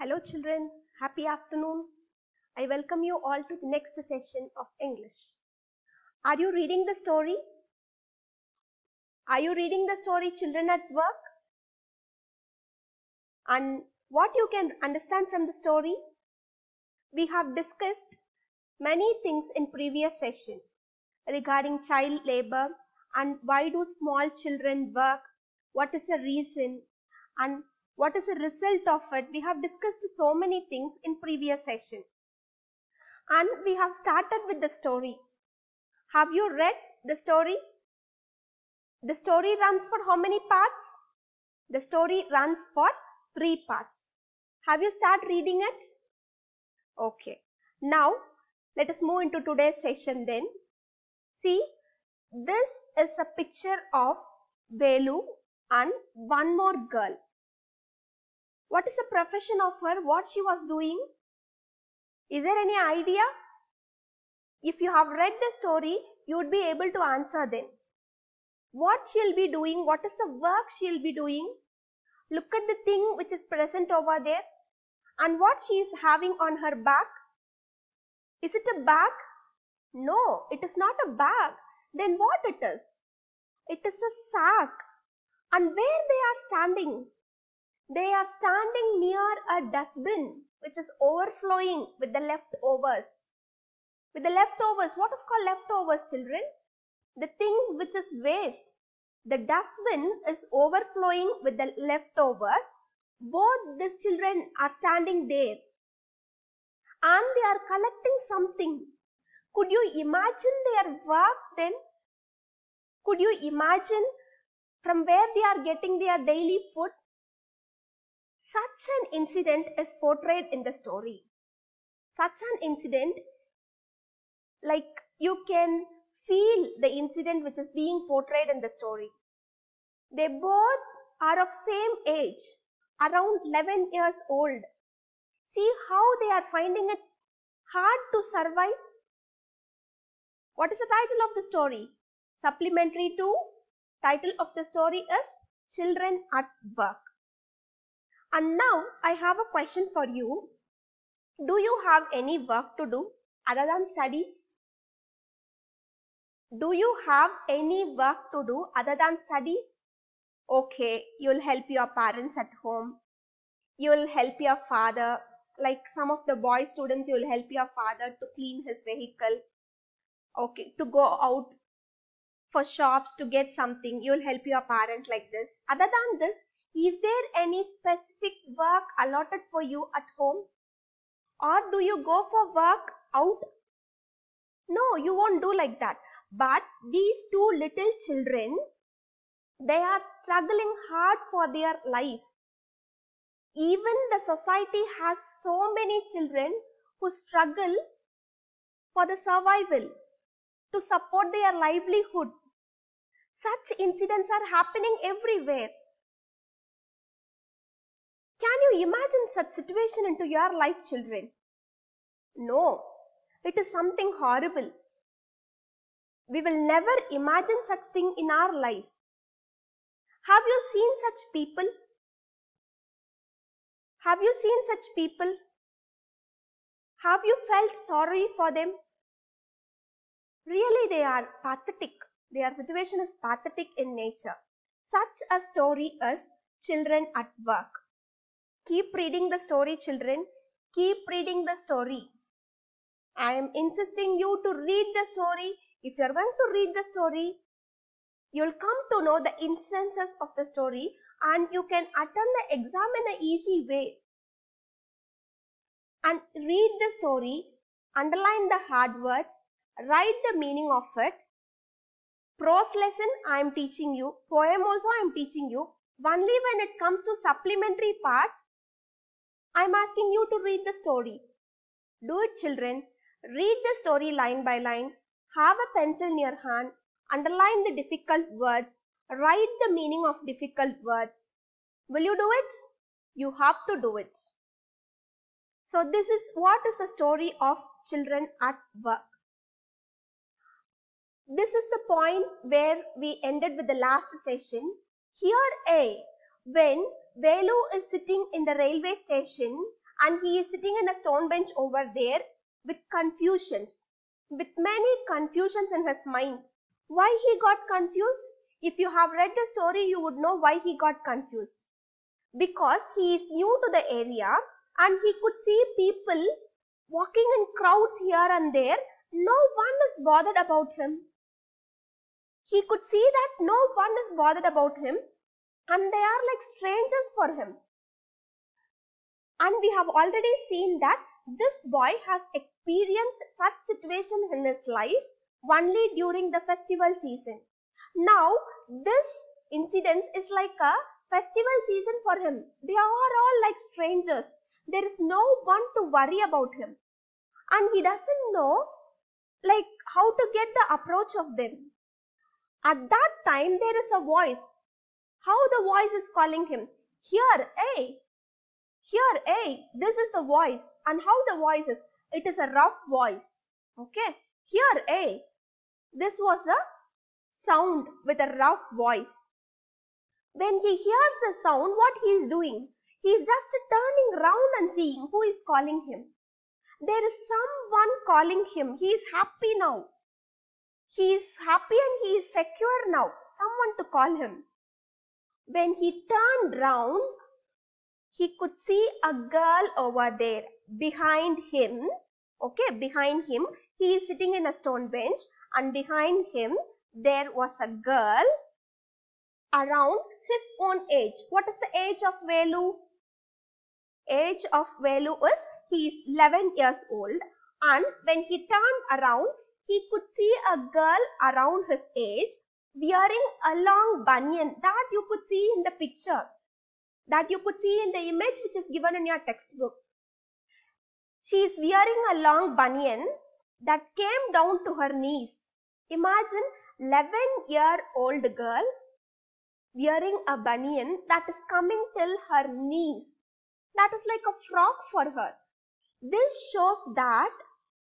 Hello children, happy afternoon. I welcome you all to the next session of English. Are you reading the story? Are you reading the story children at work? And what you can understand from the story? We have discussed many things in previous session regarding child labor and why do small children work, what is the reason and what is the result of it. We have discussed so many things in previous session. And we have started with the story. Have you read the story? The story runs for how many parts? The story runs for 3 parts. Have you started reading it? Okay. Now, let us move into today's session then. See, this is a picture of Velu and one more girl. What is the profession of her? What she was doing? Is there any idea? If you have read the story, you would be able to answer then. What she'll be doing? What is the work she'll be doing? Look at the thing which is present over there. And what she is having on her back? Is it a bag? No, it is not a bag. Then what it is? It is a sack. And where they are standing? They are standing near a dustbin which is overflowing with the leftovers. With the leftovers, what is called leftovers, children? The thing which is waste. The dustbin is overflowing with the leftovers. Both these children are standing there. And they are collecting something. Could you imagine their work then? Could you imagine from where they are getting their daily food? Such an incident is portrayed in the story. Such an incident, like you can feel the incident which is being portrayed in the story. They both are of same age, around 11 years old. See how they are finding it hard to survive. What is the title of the story? Supplementary to title of the story is Children at Work. And now I have a question for you. Do you have any work to do other than studies? Do you have any work to do other than studies? Okay, you'll help your parents at home. You'll help your father. Like some of the boy students, you'll help your father to clean his vehicle. Okay, to go out for shops to get something. You'll help your parent like this. Other than this, is there any specific work allotted for you at home? Or do you go for work out? No, you won't do like that. But these two little children, they are struggling hard for their life. Even the society has so many children who struggle for the survival, to support their livelihood. Such incidents are happening everywhere. Can you imagine such situation into your life, children? No, it is something horrible. We will never imagine such thing in our life. Have you seen such people? Have you seen such people? Have you felt sorry for them? Really, they are pathetic. Their situation is pathetic in nature. Such a story is Children at Work. Keep reading the story, children. Keep reading the story. I am insisting you to read the story. If you are going to read the story, you will come to know the instances of the story and you can attend the exam in an easy way. And read the story, underline the hard words, write the meaning of it. Prose lesson I am teaching you, poem also I am teaching you. Only when it comes to supplementary part, I am asking you to read the story. Do it, children. Read the story line by line. Have a pencil near hand. Underline the difficult words. Write the meaning of difficult words. Will you do it? You have to do it. So this is what is the story of Children at Work. This is the point where we ended with the last session. Here A, when Velu is sitting in the railway station and he is sitting in a stone bench over there with confusions, with many confusions in his mind. Why he got confused? If you have read the story, you would know why he got confused. Because he is new to the area and he could see people walking in crowds here and there. No one is bothered about him. He could see that no one is bothered about him and they are like strangers for him. And we have already seen that this boy has experienced such situation in his life only during the festival season. Now, this incident is like a festival season for him. They are all like strangers. There is no one to worry about him. And he doesn't know like how to get the approach of them. At that time, there is a voice. How the voice is calling him? Here, hey. Here, hey. This is the voice. And how the voice is? It is a rough voice. Okay. Here, hey. This was the sound with a rough voice. When he hears the sound, what he is doing? He is just turning round and seeing who is calling him. There is someone calling him. He is happy now. He is happy and he is secure now. Someone to call him. When he turned round, he could see a girl over there behind him. Okay, behind him, he is sitting in a stone bench and behind him there was a girl around his own age. What is the age of Velu? Age of Velu is he is 11 years old, and when he turned around, he could see a girl around his age wearing a long banyan that you could see in the picture, that you could see in the image which is given in your textbook. She is wearing a long banyan that came down to her knees. Imagine 11-year-old girl wearing a banyan that is coming till her knees. That is like a frock for her. This shows that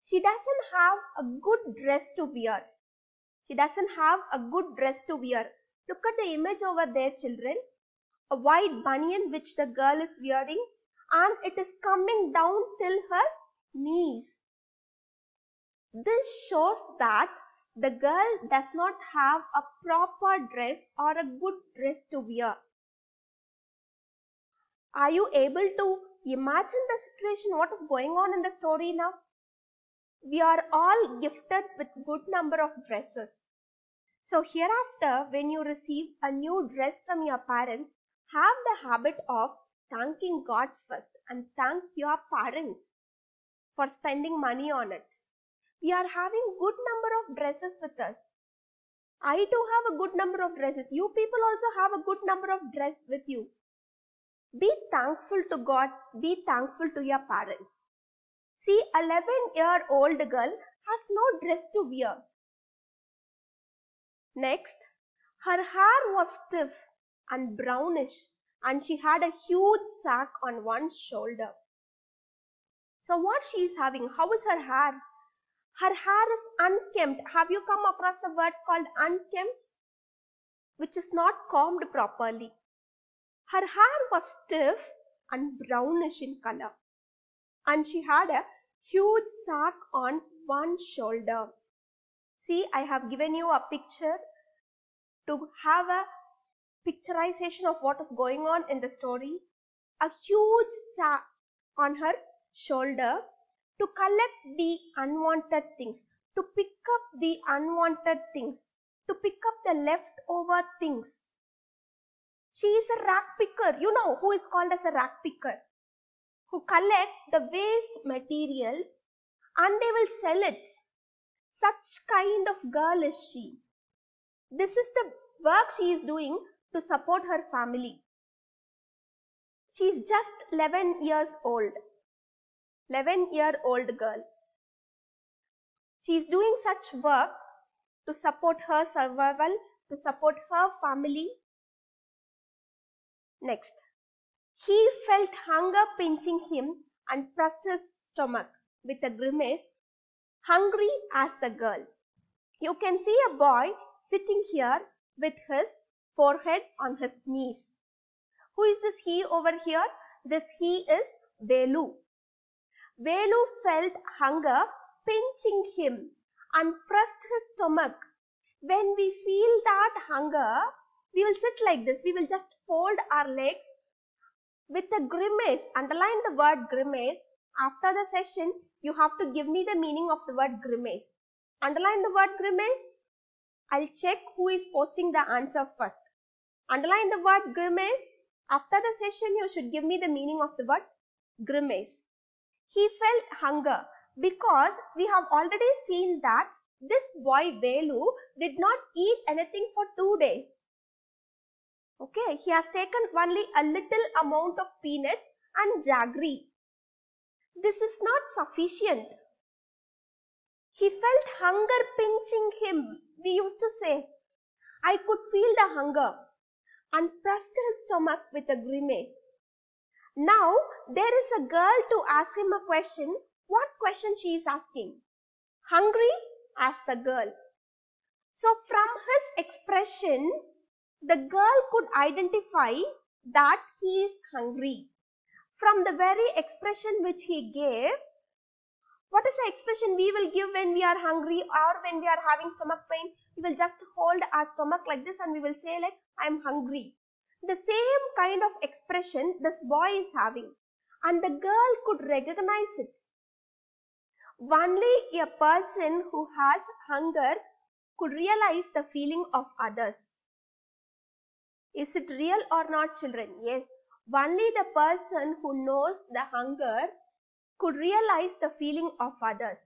she doesn't have a good dress to wear. She doesn't have a good dress to wear. Look at the image over there, children. A white banyan which the girl is wearing, and it is coming down till her knees. This shows that the girl does not have a proper dress or a good dress to wear. Are you able to imagine the situation, what is going on in the story now? We are all gifted with good number of dresses. So hereafter, when you receive a new dress from your parents, have the habit of thanking God first and thank your parents for spending money on it. We are having good number of dresses with us. I too have a good number of dresses. You people also have a good number of dresses with you. Be thankful to God. Be thankful to your parents. See, 11-year-old girl has no dress to wear. Next, her hair was stiff and brownish and she had a huge sack on one shoulder. So what she is having? How is her hair? Her hair is unkempt. Have you come across the word called unkempt? Which is not combed properly. Her hair was stiff and brownish in color. And she had a huge sack on one shoulder. See, I have given you a picture to have a picturization of what is going on in the story. A huge sack on her shoulder to collect the unwanted things, to pick up the unwanted things, to pick up the leftover things. She is a rag picker. You know who is called as a rag picker? Who collect the waste materials and they will sell it. Such kind of girl is she. This is the work she is doing to support her family. She is just 11 years old. 11-year-old girl. She is doing such work to support her survival, to support her family. Next, he felt hunger pinching him and pressed his stomach with a grimace, hungry as the girl. You can see a boy sitting here with his forehead on his knees. Who is this he over here? This he is Velu. Velu felt hunger pinching him and pressed his stomach. When we feel that hunger, we will sit like this. We will just fold our legs with a grimace. Underline the word grimace. After the session, you have to give me the meaning of the word grimace. Underline the word grimace. I'll check who is posting the answer first. Underline the word grimace. After the session, you should give me the meaning of the word grimace. He felt hunger because we have already seen that this boy Velu did not eat anything for 2 days. Okay, he has taken only a little amount of peanut and jaggery. This is not sufficient. He felt hunger pinching him. We used to say, I could feel the hunger, and pressed his stomach with a grimace. Now, there is a girl to ask him a question. What question she is asking? Hungry? Asked the girl. So, from his expression, the girl could identify that he is hungry. From the very expression which he gave, what is the expression we will give when we are hungry or when we are having stomach pain? We will just hold our stomach like this and we will say like, I am hungry. The same kind of expression this boy is having, and the girl could recognize it. Only a person who has hunger could realize the feeling of others. Is it real or not, children? Yes. Only the person who knows the hunger could realize the feeling of others.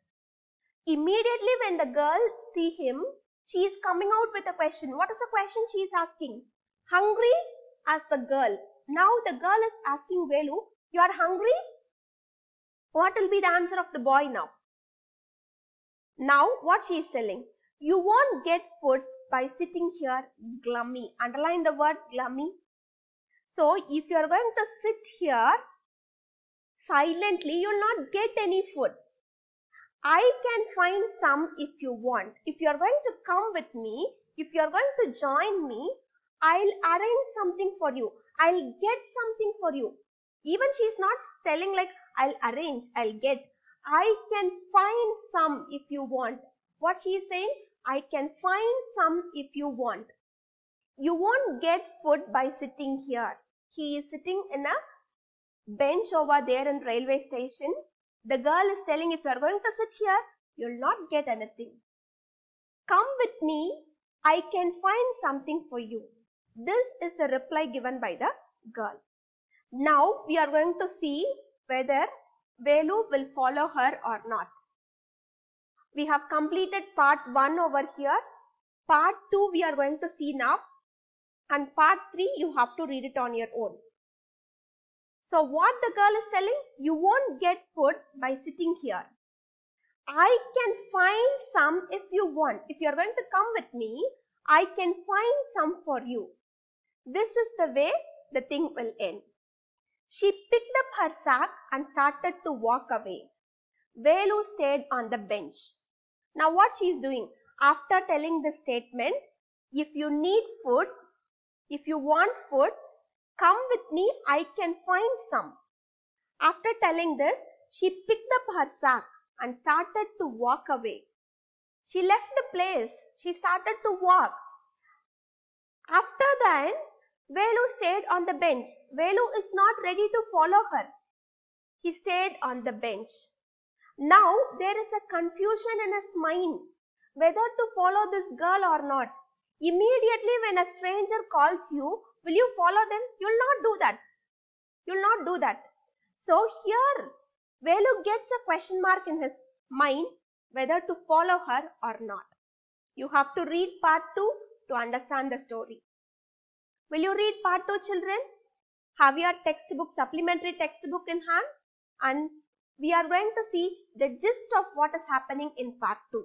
Immediately when the girl see him, she is coming out with a question. What is the question she is asking? Hungry? Asked the girl. Now the girl is asking Velu, you are hungry? What will be the answer of the boy now? Now what she is telling? You won't get food by sitting here glummy. Underline the word glummy. So if you are going to sit here silently, you will not get any food. I can find some if you want. If you are going to come with me, if you are going to join me, I'll arrange something for you. I'll get something for you. Even she is not telling like I'll arrange, I'll get. I can find some if you want. What she is saying? I can find some if you want. You won't get food by sitting here. He is sitting in a bench over there in railway station. The girl is telling, if you are going to sit here, you will not get anything. Come with me, I can find something for you. This is the reply given by the girl. Now we are going to see whether Velu will follow her or not. We have completed part 1 over here. Part 2 we are going to see now. And part 3 you have to read it on your own. So what the girl is telling? You won't get food by sitting here. I can find some if you want. If you are going to come with me, I can find some for you. This is the way the thing will end. She picked up her sack and started to walk away. Velu stayed on the bench. Now what she is doing? After telling this statement, if you need food, if you want food, come with me, I can find some. After telling this, she picked up her sack and started to walk away. She left the place. She started to walk. After that, Velu stayed on the bench. Velu is not ready to follow her. He stayed on the bench. Now there is a confusion in his mind whether to follow this girl or not. Immediately when a stranger calls you, will you follow them? You will not do that. You will not do that. So here Velu gets a question mark in his mind whether to follow her or not. You have to read part 2 to understand the story. Will you read part 2, children? Have your textbook, supplementary textbook in hand, and we are going to see the gist of what is happening in part 2.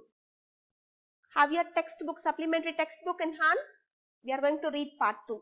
Have your textbook, supplementary textbook in hand? We are going to read part 2.